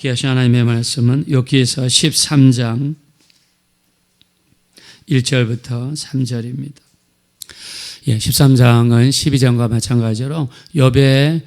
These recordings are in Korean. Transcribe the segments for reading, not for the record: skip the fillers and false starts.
함께 하신 하나님의 말씀은 욥기서 13장 1절부터 3절입니다. 13장은 12장과 마찬가지로 욥의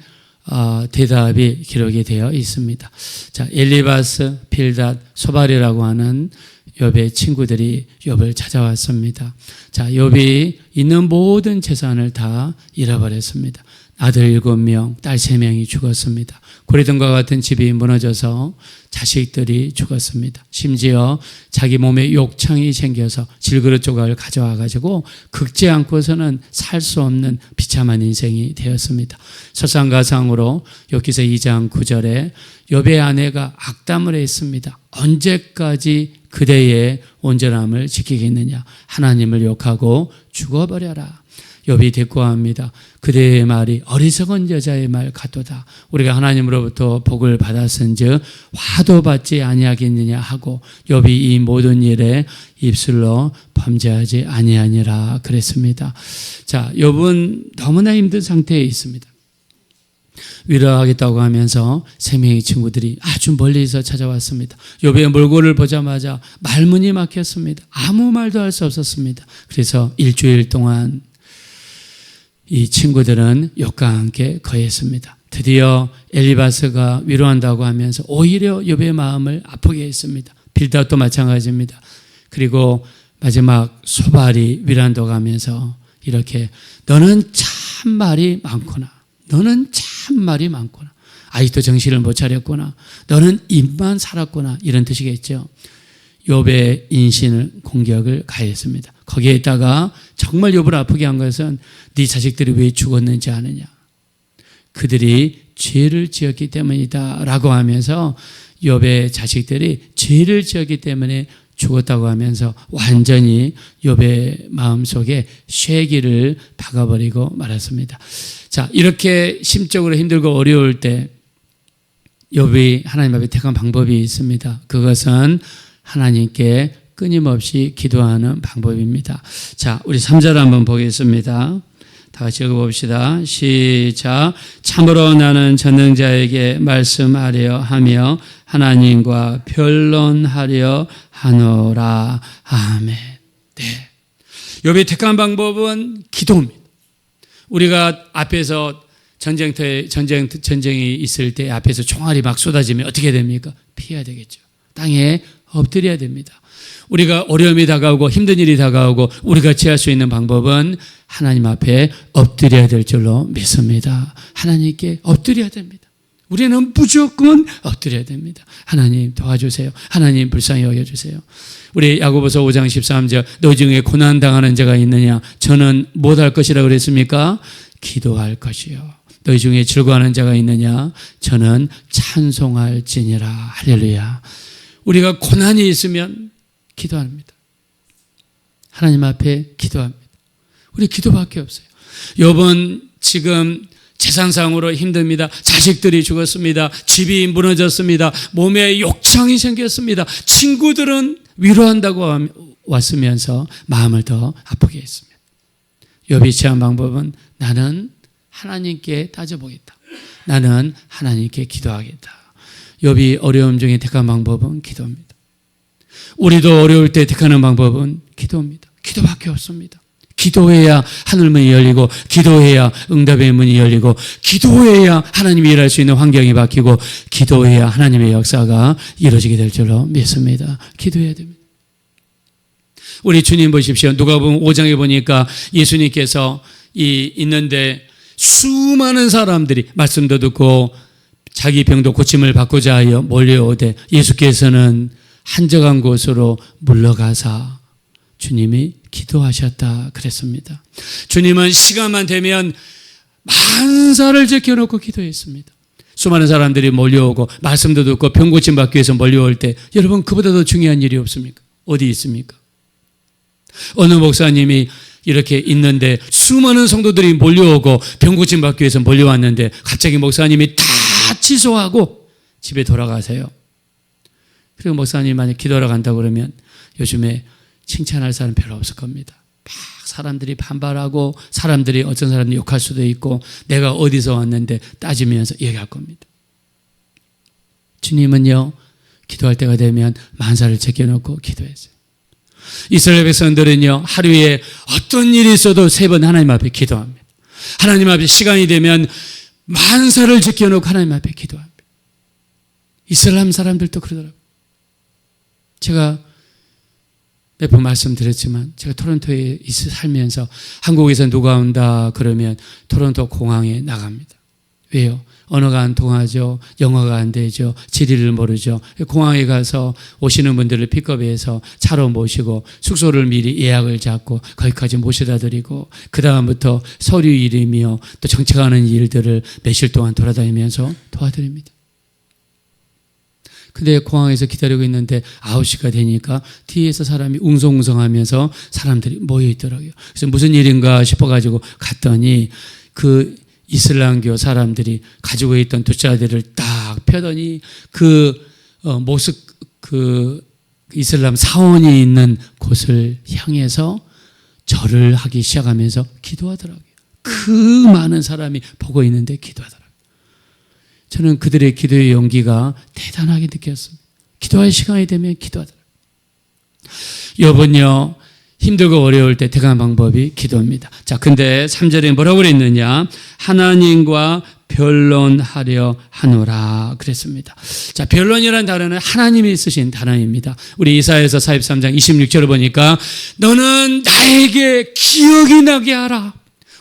대답이 기록이 되어 있습니다. 자, 엘리바스, 빌닷, 소발이라고 하는 욥의 친구들이 욥을 찾아왔습니다. 자, 욥이 있는 모든 재산을 다 잃어버렸습니다. 아들 7명, 딸 3명이 죽었습니다. 고리등과 같은 집이 무너져서 자식들이 죽었습니다. 심지어 자기 몸에 욕창이 생겨서 질그릇 조각을 가져와 가지고 긁지 않고서는 살 수 없는 비참한 인생이 되었습니다. 설상가상으로 욥기서 2장 9절에 욥의 아내가 악담을 했습니다. 언제까지 그대의 온전함을 지키겠느냐. 하나님을 욕하고 죽어버려라. 욥이 대꾸합니다. 그대의 말이 어리석은 여자의 말 같도다. 우리가 하나님으로부터 복을 받았은즉 화도 받지 아니하겠느냐 하고 욥이 이 모든 일에 입술로 범죄하지 아니하니라 그랬습니다. 자, 욥은 너무나 힘든 상태에 있습니다. 위로하겠다고 하면서 3명의 친구들이 아주 멀리서 찾아왔습니다. 욥의 몰골을 보자마자 말문이 막혔습니다. 아무 말도 할 수 없었습니다. 그래서 일주일 동안 이 친구들은 욥과 함께 거했습니다. 드디어 엘리바스가 위로한다고 하면서 오히려 욥의 마음을 아프게 했습니다. 빌닷도 마찬가지입니다. 그리고 마지막 소발이 위로한다고 하면서 이렇게 너는 참 말이 많구나. 너는 참 말이 많구나. 아직도 정신을 못 차렸구나. 너는 입만 살았구나. 이런 뜻이겠죠. 욥의 인신을 공격을 가했습니다. 거기에다가 정말 욥을 아프게 한 것은 네 자식들이 왜 죽었는지 아느냐. 그들이 죄를 지었기 때문이다 라고 하면서 욥의 자식들이 죄를 지었기 때문에 죽었다고 하면서 완전히 욥의 마음속에 쇠기를 박아버리고 말았습니다. 자, 이렇게 심적으로 힘들고 어려울 때 욥이 하나님 앞에 택한 방법이 있습니다. 그것은 하나님께 끊임없이 기도하는 방법입니다. 자, 우리 3절 한번 보겠습니다. 다 같이 읽어봅시다. 시작. 참으로 나는 전능자에게 말씀하려 하며 하나님과 변론하려 하노라. 아멘. 네. 욥이 택한 방법은 기도입니다. 우리가 앞에서 전쟁이 있을 때 앞에서 총알이 막 쏟아지면 어떻게 됩니까? 피해야 되겠죠. 땅에 엎드려야 됩니다. 우리가 어려움이 다가오고 힘든 일이 다가오고 우리가 취할 수 있는 방법은 하나님 앞에 엎드려야 될 줄로 믿습니다. 하나님께 엎드려야 됩니다. 우리는 무조건 엎드려야 됩니다. 하나님 도와주세요. 하나님 불쌍히 여겨주세요. 우리 야고보서 5장 13절 너 중에 고난당하는 자가 있느냐. 저는 못할 것이라고 그랬습니까? 기도할 것이요. 너희 중에 즐거워하는 자가 있느냐. 저는 찬송할지니라. 할렐루야. 우리가 고난이 있으면 기도합니다. 하나님 앞에 기도합니다. 우리 기도밖에 없어요. 욥은 지금 재산상으로 힘듭니다. 자식들이 죽었습니다. 집이 무너졌습니다. 몸에 욕창이 생겼습니다. 친구들은 위로한다고 왔으면서 마음을 더 아프게 했습니다. 욥이 취한 방법은 나는 하나님께 따져보겠다. 나는 하나님께 기도하겠다. 욥이 어려움 중에 택한 방법은 기도입니다. 우리도 어려울 때 택하는 방법은 기도입니다. 기도밖에 없습니다. 기도해야 하늘문이 열리고 기도해야 응답의 문이 열리고 기도해야 하나님이 일할 수 있는 환경이 바뀌고 기도해야 하나님의 역사가 이루어지게 될 줄로 믿습니다. 기도해야 됩니다. 우리 주님 보십시오. 누가복음 5장에 보니까 예수님께서 있는데 수많은 사람들이 말씀도 듣고 자기 병도 고침을 받고자 하여 몰려오되 예수께서는 한적한 곳으로 물러가사 주님이 기도하셨다 그랬습니다. 주님은 시간만 되면 만사를 제껴놓고 기도했습니다. 수많은 사람들이 몰려오고 말씀도 듣고 병 고침 받기 위해서 몰려올 때 여러분 그보다 더 중요한 일이 없습니까? 어디 있습니까? 어느 목사님이 이렇게 있는데 수많은 성도들이 몰려오고 병 고침 받기 위해서 몰려왔는데 갑자기 목사님이 다 취소하고 집에 돌아가세요. 그리고 목사님 만약 기도하러 간다고 그러면 요즘에 칭찬할 사람 별로 없을 겁니다. 막 사람들이 반발하고 사람들이 어떤 사람들이 욕할 수도 있고 내가 어디서 왔는데 따지면서 얘기할 겁니다. 주님은요, 기도할 때가 되면 만사를 제껴놓고 기도했어요. 이스라엘 백성들은요, 하루에 어떤 일이 있어도 3번 하나님 앞에 기도합니다. 하나님 앞에 시간이 되면 만사를 제껴놓고 하나님 앞에 기도합니다. 이슬람 사람들도 그러더라고요. 제가 몇 번 말씀드렸지만 제가 토론토에 살면서 한국에서 누가 온다 그러면 토론토 공항에 나갑니다. 왜요? 언어가 안 통하죠. 영어가 안 되죠. 지리를 모르죠. 공항에 가서 오시는 분들을 픽업해서 차로 모시고 숙소를 미리 예약을 잡고 거기까지 모셔다 드리고 그 다음부터 서류 일이며 또 정책하는 일들을 며칠 동안 돌아다니면서 도와드립니다. 근데 공항에서 기다리고 있는데 9시가 되니까 뒤에서 사람이 웅성웅성하면서 사람들이 모여 있더라고요. 그래서 무슨 일인가 싶어가지고 갔더니 그 이슬람교 사람들이 가지고 있던 돗자리를 딱 펴더니 그 이슬람 사원이 있는 곳을 향해서 절을 하기 시작하면서 기도하더라고요. 그 많은 사람이 보고 있는데 기도하더라고요. 저는 그들의 기도의 용기가 대단하게 느꼈습니다. 기도할 시간이 되면 기도하더라고요. 여러분요, 힘들고 어려울 때 대단한 방법이 기도입니다. 자, 근데 3절에 뭐라고 그랬느냐? 하나님과 변론하려 하노라 그랬습니다. 자, 변론이라는 단어는 하나님이 쓰신 단어입니다. 우리 이사야서 43장 26절을 보니까 너는 나에게 기억이 나게 하라.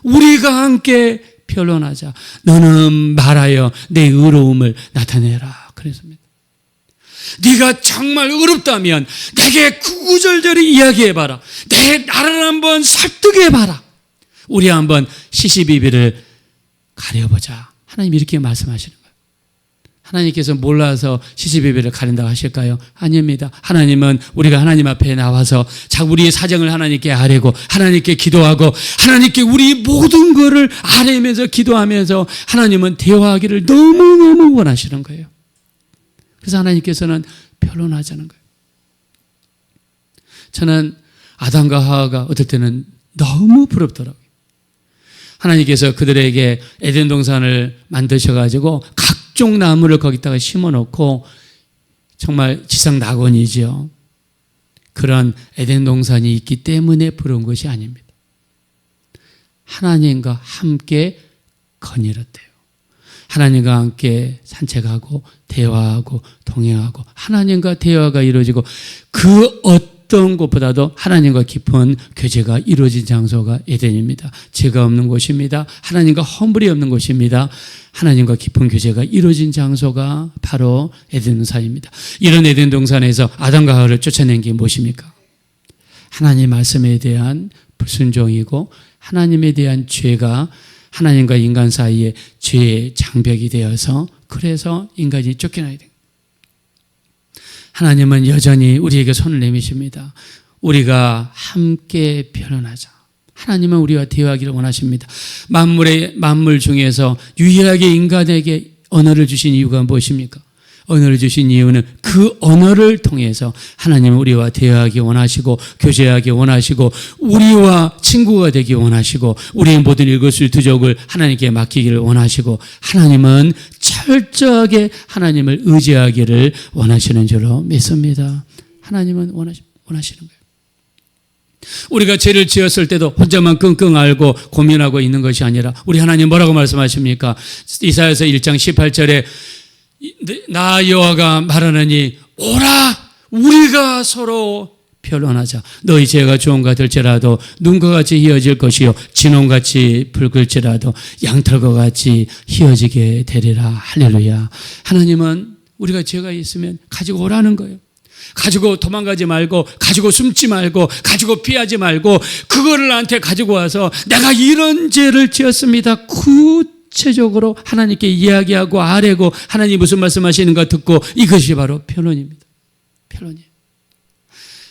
우리가 함께 변론하자. 너는 말하여 내 의로움을 나타내라 그랬습니다. 네가 정말 의롭다면 내게 구구절절히 이야기해봐라. 내 나를 한번 설득해봐라. 우리 한번 시시비비를 가려보자. 하나님 이렇게 말씀하시는 거예요. 하나님께서 몰라서 시시비비를 가린다고 하실까요? 아닙니다. 하나님은 우리가 하나님 앞에 나와서 우리의 사정을 하나님께 아뢰고 하나님께 기도하고 하나님께 우리 모든 것을 아뢰면서 기도하면서 하나님은 대화하기를 너무너무 원하시는 거예요. 그래서 하나님께서는 변론하자는 거예요. 저는 아담과 하와가 어떨 때는 너무 부럽더라고요. 하나님께서 그들에게 에덴 동산을 만드셔가지고 각종 나무를 거기다가 심어놓고 정말 지상 낙원이죠. 그런 에덴 동산이 있기 때문에 부러운 것이 아닙니다. 하나님과 함께 거닐었대요. 하나님과 함께 산책하고 대화하고 동행하고 하나님과 대화가 이루어지고 그 어떤 곳보다도 하나님과 깊은 교제가 이루어진 장소가 에덴입니다. 죄가 없는 곳입니다. 하나님과 허물이 없는 곳입니다. 하나님과 깊은 교제가 이루어진 장소가 바로 에덴 동산입니다. 이런 에덴 동산에서 아담과 하와를 쫓아낸 게 무엇입니까? 하나님 말씀에 대한 불순종이고 하나님에 대한 죄가 하나님과 인간 사이에 죄의 장벽이 되어서 그래서 인간이 쫓겨나야 됩니다. 하나님은 여전히 우리에게 손을 내미십니다. 우리가 함께 변론하자. 하나님은 우리와 대화하기를 원하십니다. 만물 중에서 유일하게 인간에게 언어를 주신 이유가 무엇입니까? 언어를 주신 이유는 그 언어를 통해서 하나님은 우리와 대화하기 원하시고 교제하기 원하시고 우리와 친구가 되기 원하시고 우리의 모든 일거수일투족을 하나님께 맡기기를 원하시고 하나님은 철저하게 하나님을 의지하기를 원하시는 줄로 믿습니다. 하나님은 원하시는 거예요. 우리가 죄를 지었을 때도 혼자만 끙끙 앓고 고민하고 있는 것이 아니라 우리 하나님 뭐라고 말씀하십니까? 이사야서 1장 18절에 나 여호와가 말하느니 오라 우리가 서로 변론하자. 너희 죄가 주홍과 될지라도 눈과 같이 희어질 것이요 진홍같이 붉을지라도 양털과 같이 희어지게 되리라. 할렐루야. 하나님은 우리가 죄가 있으면 가지고 오라는 거예요. 가지고 도망가지 말고 가지고 숨지 말고 가지고 피하지 말고 그거를 나한테 가지고 와서 내가 이런 죄를 지었습니다. 구체적으로 하나님께 이야기하고 아뢰고 하나님 무슨 말씀하시는가 듣고 이것이 바로 변론입니다. 변론이에요.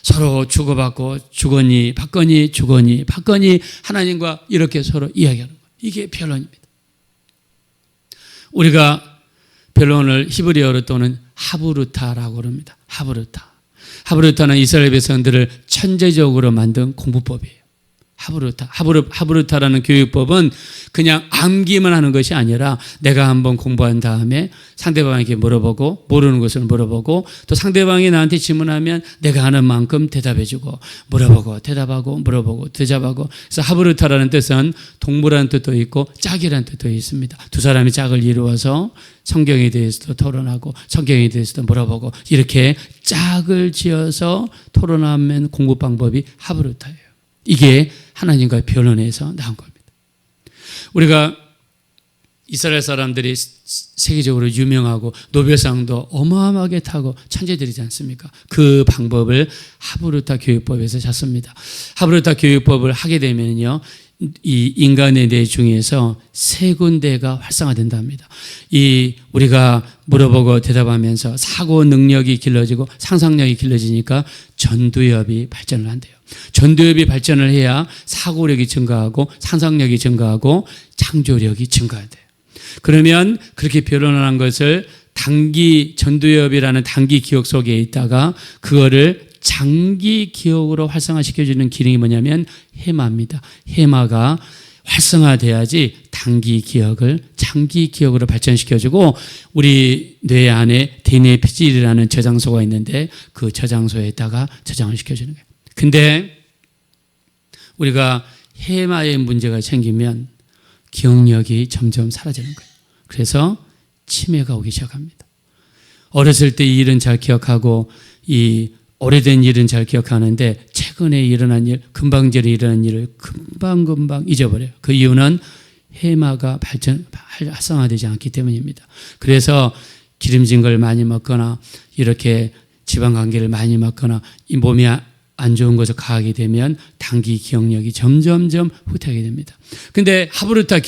서로 주고받고 주거니 받거니 주거니 받거니 하나님과 이렇게 서로 이야기하는 거예요. 이게 변론입니다. 우리가 변론을 히브리어로 또는 하브루타라고 합니다. 하브루타. 하브루타는 이스라엘 백성들을 천재적으로 만든 공부법이에요. 하브루타라는 교육법은 그냥 암기만 하는 것이 아니라 내가 한번 공부한 다음에 상대방에게 물어보고 모르는 것을 물어보고 또 상대방이 나한테 질문하면 내가 아는 만큼 대답해주고 물어보고 대답하고 물어보고 대답하고. 그래서 하브루타라는 뜻은 동물이라는 뜻도 있고 짝이라는 뜻도 있습니다. 두 사람이 짝을 이루어서 성경에 대해서도 토론하고 성경에 대해서도 물어보고 이렇게 짝을 지어서 토론하면 공부 방법이 하브루타예요. 이게 하나님과의 변론에서 나온 겁니다. 우리가 이스라엘 사람들이 세계적으로 유명하고 노벨상도 어마어마하게 타고 천재들이지 않습니까? 그 방법을 하브루타 교육법에서 잤습니다. 하브루타 교육법을 하게 되면요, 이 인간의 뇌 중에서 세 군데가 활성화된답니다. 우리가 물어보고 대답하면서 사고 능력이 길러지고 상상력이 길러지니까 전두엽이 발전을 한대요. 전두엽이 발전을 해야 사고력이 증가하고 상상력이 증가하고 창조력이 증가돼요. 그러면 그렇게 변론한 것을 전두엽이라는 단기 기억 속에 있다가 그거를 장기 기억으로 활성화시켜주는 기능이 뭐냐면 해마입니다. 해마가 활성화돼야지 단기 기억을 장기 기억으로 발전시켜주고 우리 뇌 안에 DNA 피질이라는 저장소가 있는데 그 저장소에다가 저장을 시켜주는 거예요. 근데 우리가 해마에 문제가 생기면 기억력이 점점 사라지는 거예요. 그래서 치매가 오기 시작합니다. 어렸을 때 이 일은 잘 기억하고 이 오래된 일은 잘 기억하는데 최근에 일어난 일, 금방 전에 일어난 일을 금방 잊어버려요. 그 이유는 해마가 활성화되지 않기 때문입니다. 그래서 기름진 걸 많이 먹거나 이렇게 지방관계를 많이 먹거나 이 몸이 안 좋은 것을 가하게 되면 단기 기억력이 점점점 후퇴하게 됩니다. 근데 하브루타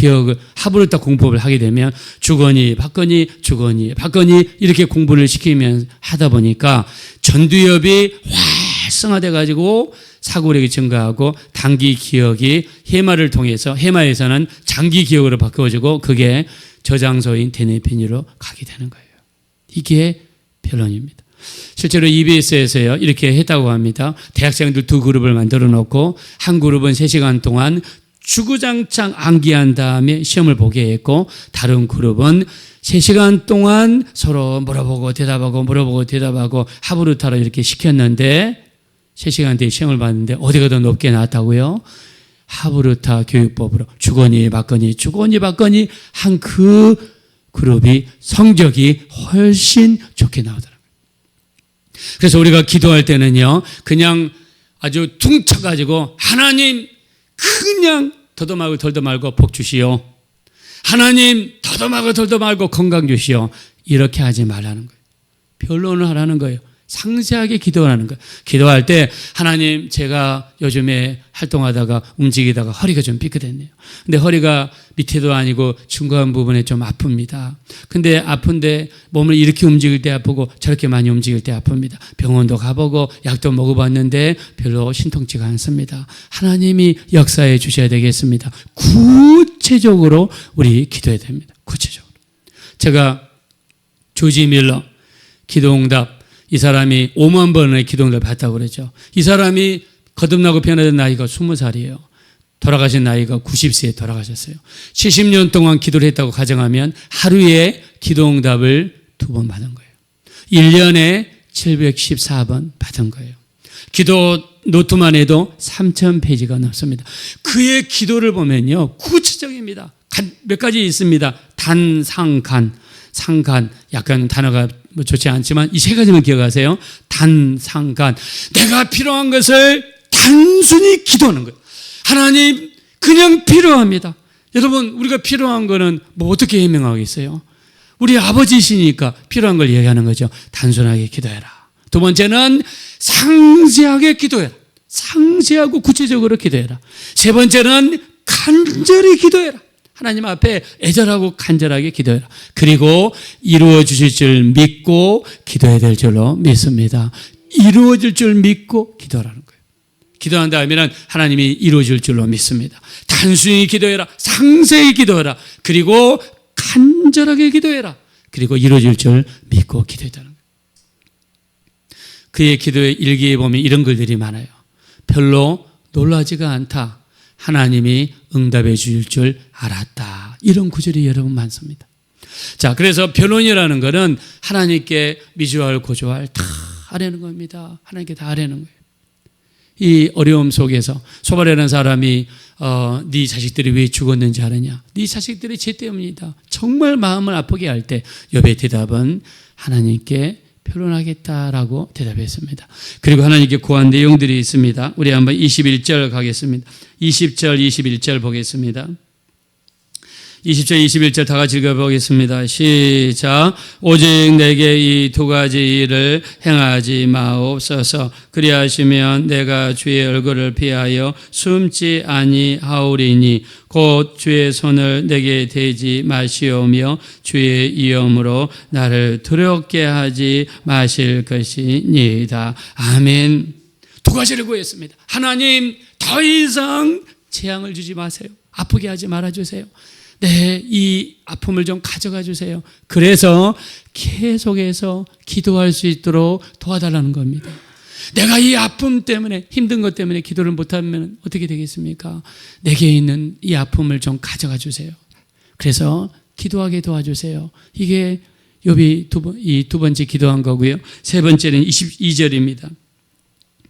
공법을 하게 되면 주거니 받거니 이렇게 공부를 시키면 하다 보니까 전두엽이 활성화돼 가지고 사고력이 증가하고 단기 기억이 해마를 통해서 해마에서는 장기 기억으로 바꿔지고 그게 저장소인 데네피니로 가게 되는 거예요. 이게 변론입니다. 실제로 EBS에서요 이렇게 했다고 합니다. 대학생들 두 그룹을 만들어 놓고 한 그룹은 3시간 동안 주구장창 암기한 다음에 시험을 보게 했고 다른 그룹은 3시간 동안 서로 물어보고 대답하고 하브루타로 이렇게 시켰는데 3시간 뒤에 시험을 봤는데 어디가 더 높게 나왔다고요? 하브루타 교육법으로 주거니 받거니 한 그 그룹이 성적이 훨씬 좋게 나오더라고요. 그래서 우리가 기도할 때는요, 그냥 아주 퉁쳐가지고 하나님 그냥 더도 말고 덜도 말고 복 주시오. 하나님 더도 말고 덜도 말고 건강 주시오. 이렇게 하지 말라는 거예요. 변론을 하라는 거예요. 상세하게 기도하는 거예요. 기도할 때 하나님 제가 요즘에 활동하다가 움직이다가 허리가 좀 삐끗했네요. 근데 허리가 밑에도 아니고 중간 부분에 좀 아픕니다. 근데 아픈데 몸을 이렇게 움직일 때 아프고 저렇게 많이 움직일 때 아픕니다. 병원도 가보고 약도 먹어봤는데 별로 신통치가 않습니다. 하나님이 역사해 주셔야 되겠습니다. 구체적으로 우리 기도해야 됩니다. 구체적으로. 제가 조지 밀러 기도응답 이 사람이 5만 번의 기도응답을 받았다고 그러죠. 이 사람이 거듭나고 변화된 나이가 20살이에요. 돌아가신 나이가 90세에 돌아가셨어요. 70년 동안 기도를 했다고 가정하면 하루에 기도응답을 2번 받은 거예요. 1년에 714번 받은 거예요. 기도 노트만 해도 3,000페이지가 넘습니다. 그의 기도를 보면요, 구체적입니다. 몇 가지 있습니다. 상간, 약간 단어가 좋지 않지만 이 3가지만 기억하세요. 상간. 내가 필요한 것을 단순히 기도하는 거예요. 하나님, 그냥 필요합니다. 여러분, 우리가 필요한 거는 뭐 어떻게 해명하겠어요? 우리 아버지시니까 필요한 걸 얘기하는 거죠. 단순하게 기도해라. 두 번째는 상세하게 기도해라. 상세하고 구체적으로 기도해라. 세 번째는 간절히 기도해라. 하나님 앞에 애절하고 간절하게 기도해라. 그리고 이루어 주실 줄 믿고 기도해야 될 줄로 믿습니다. 이루어질 줄 믿고 기도하라는 거예요. 기도한다 하면 하나님이 이루어질 줄로 믿습니다. 단순히 기도해라. 상세히 기도해라. 그리고 간절하게 기도해라. 그리고 이루어질 줄 믿고 기도했다는 거예요. 그의 기도의 일기에 보면 이런 글들이 많아요. 별로 놀라지가 않다. 하나님이 응답해 주실 줄 알았다. 이런 구절이 여러분 많습니다. 자, 그래서 변론이라는 것은 하나님께 미주알 고주알 다 하려는 겁니다. 하나님께 다 하려는 거예요. 이 어려움 속에서 소발이라는 사람이 네 자식들이 왜 죽었는지 아느냐? 네 자식들이 죄 때문이다. 정말 마음을 아프게 할 때 욥의 대답은 하나님께 변론하겠다라고 대답했습니다. 그리고 하나님께 구한 내용들이 있습니다. 우리 한번 21절 가겠습니다. 20절, 21절 보겠습니다. 20절, 21절 다 같이 읽어보겠습니다. 시작. 오직 내게 이 두 가지 일을 행하지 마옵소서. 그리하시면 내가 주의 얼굴을 피하여 숨지 아니하오리니 곧 주의 손을 내게 대지 마시오며 주의 이름으로 나를 두렵게 하지 마실 것이니이다. 아멘. 두 가지를 구했습니다. 하나님, 더 이상 재앙을 주지 마세요. 아프게 하지 말아주세요. 네, 이 아픔을 좀 가져가 주세요. 그래서 계속해서 기도할 수 있도록 도와달라는 겁니다. 내가 이 아픔 때문에, 힘든 것 때문에 기도를 못하면 어떻게 되겠습니까? 내게 있는 이 아픔을 좀 가져가 주세요. 그래서 기도하게 도와주세요. 이게 욥이 두 번째 기도한 거고요. 세 번째는 22절입니다.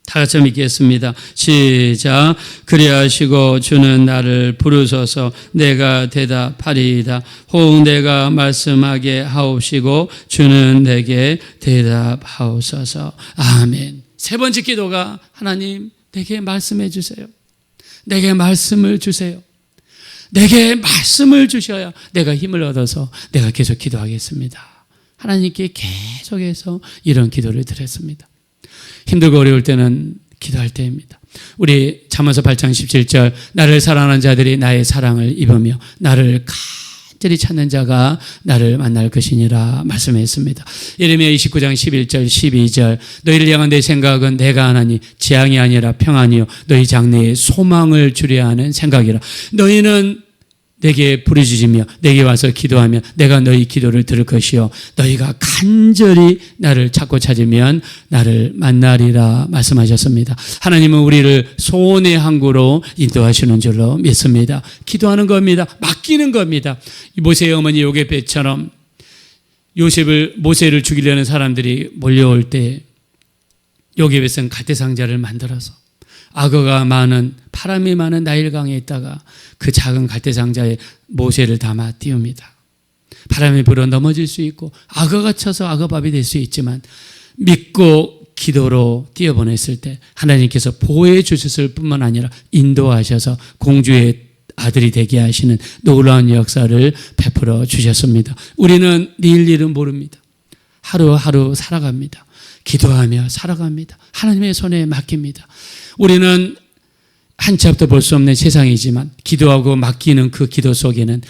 다 같이 읽겠습니다. 시작. 그리하시고 주는 나를 부르소서 내가 대답하리이다. 혹 내가 말씀하게 하옵시고 주는 내게 대답하옵소서. 아멘. 세 번째 기도가 하나님 내게 말씀해 주세요. 내게 말씀을 주세요. 내게 말씀을 주셔야 내가 힘을 얻어서 내가 계속 기도하겠습니다. 하나님께 계속해서 이런 기도를 드렸습니다. 힘들고 어려울 때는 기도할 때입니다. 우리 잠언서 8장 17절 나를 사랑하는 자들이 나의 사랑을 입으며 나를 간절히 찾는 자가 나를 만날 것이니라 말씀했습니다. 예레미야 29장 11절 12절 너희를 향한 내 생각은 내가 하나니 재앙이 아니라 평안이요 너희 장래에 소망을 주려 하는 생각이라. 너희는 내게 부르짖으며 내게 와서 기도하면 내가 너희 기도를 들을 것이요 너희가 간절히 나를 찾고 찾으면 나를 만나리라 말씀하셨습니다. 하나님은 우리를 소원의 항구로 인도하시는 줄로 믿습니다. 기도하는 겁니다. 맡기는 겁니다. 모세의 어머니 요게벳처럼 모세를 죽이려는 사람들이 몰려올 때 요게벳은 갈대상자를 만들어서 악어가 많은 바람이 많은 나일강에 있다가 그 작은 갈대상자에 모세를 담아 띄웁니다. 바람이 불어 넘어질 수 있고 악어가 쳐서 악어밥이 될 수 있지만 믿고 기도로 띄워보냈을 때 하나님께서 보호해 주셨을 뿐만 아니라 인도하셔서 공주의 아들이 되게 하시는 놀라운 역사를 베풀어 주셨습니다. 우리는 내일 일은 모릅니다. 하루하루 살아갑니다. 기도하며 살아갑니다. 하나님의 손에 맡깁니다. 우리는 한치 앞도 볼 수 없는 세상이지만 기도하고 맡기는 그 기도 속에는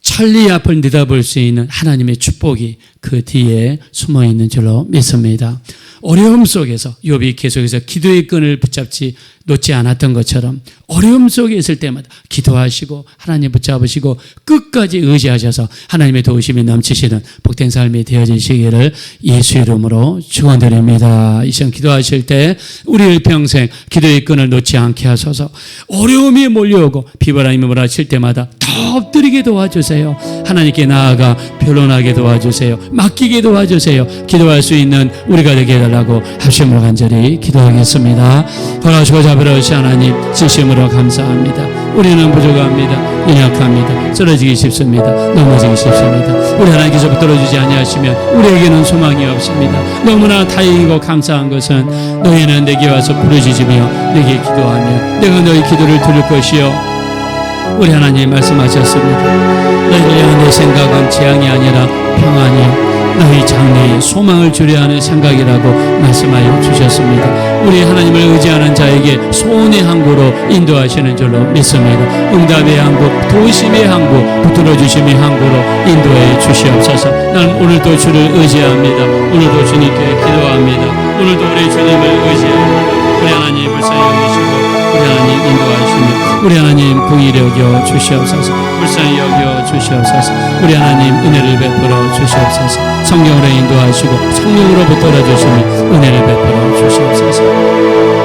천리 앞을 내다볼 수 있는 하나님의 축복이 그 뒤에 숨어 있는 줄로 믿습니다. 어려움 속에서 욥이 계속해서 기도의 끈을 붙잡지 놓지 않았던 것처럼 어려움 속에 있을 때마다 기도하시고 하나님 붙잡으시고 끝까지 의지하셔서 하나님의 도우심이 넘치시는 복된 삶이 되어지시기를 예수 이름으로 축원드립니다. 이 시간 기도하실 때 우리 평생 기도의 끈을 놓지 않게 하소서. 어려움이 몰려오고 비바람이 몰아칠 때마다 더 엎드리게 도와주세요. 하나님께 나아가 변론하게 도와주세요. 맡기게 도와주세요. 기도할 수 있는 우리가 되게 해달라고 합심으로 간절히 기도하겠습니다. 돌아오시고 잡으러오신 하나님 진심으로 감사합니다. 우리는 부족합니다. 연약합니다. 쓰러지기 쉽습니다. 넘어지기 쉽습니다. 우리 하나님께서 붙들어주지 아니하시면 우리에게는 소망이 없습니다. 너무나 다행이고 감사한 것은 너희는 내게 와서 부르짖으며 내게 기도하며 내가 너희 기도를 들을 것이요 우리 하나님 말씀하셨습니다. 너희를 향한 내 생각은 재앙이 아니라 평안이요 너희 장래에 소망을 주려 하는 생각이라고 말씀하여 주셨습니다. 우리 하나님을 의지하는 자에게 소원의 항구로 인도하시는 줄로 믿습니다. 응답의 항구, 도심의 항구, 붙들어 주심의 항구로 인도해 주시옵소서. 나는 오늘도 주를 의지합니다. 오늘도 주님께 기도합니다. 오늘도 우리 주님을 의지합니다. 우리 하나님 불쌍히 여기시고 우리 하나님 인도하시며 우리 하나님 긍휼히 여겨 주시옵소서. 불쌍히 여겨 주시옵소서. 우리 하나님 은혜를 베풀어 주시옵소서. 성령으로 인도하시고 성령으로 붙들어 주시며 은혜를 베풀어 주시옵소서.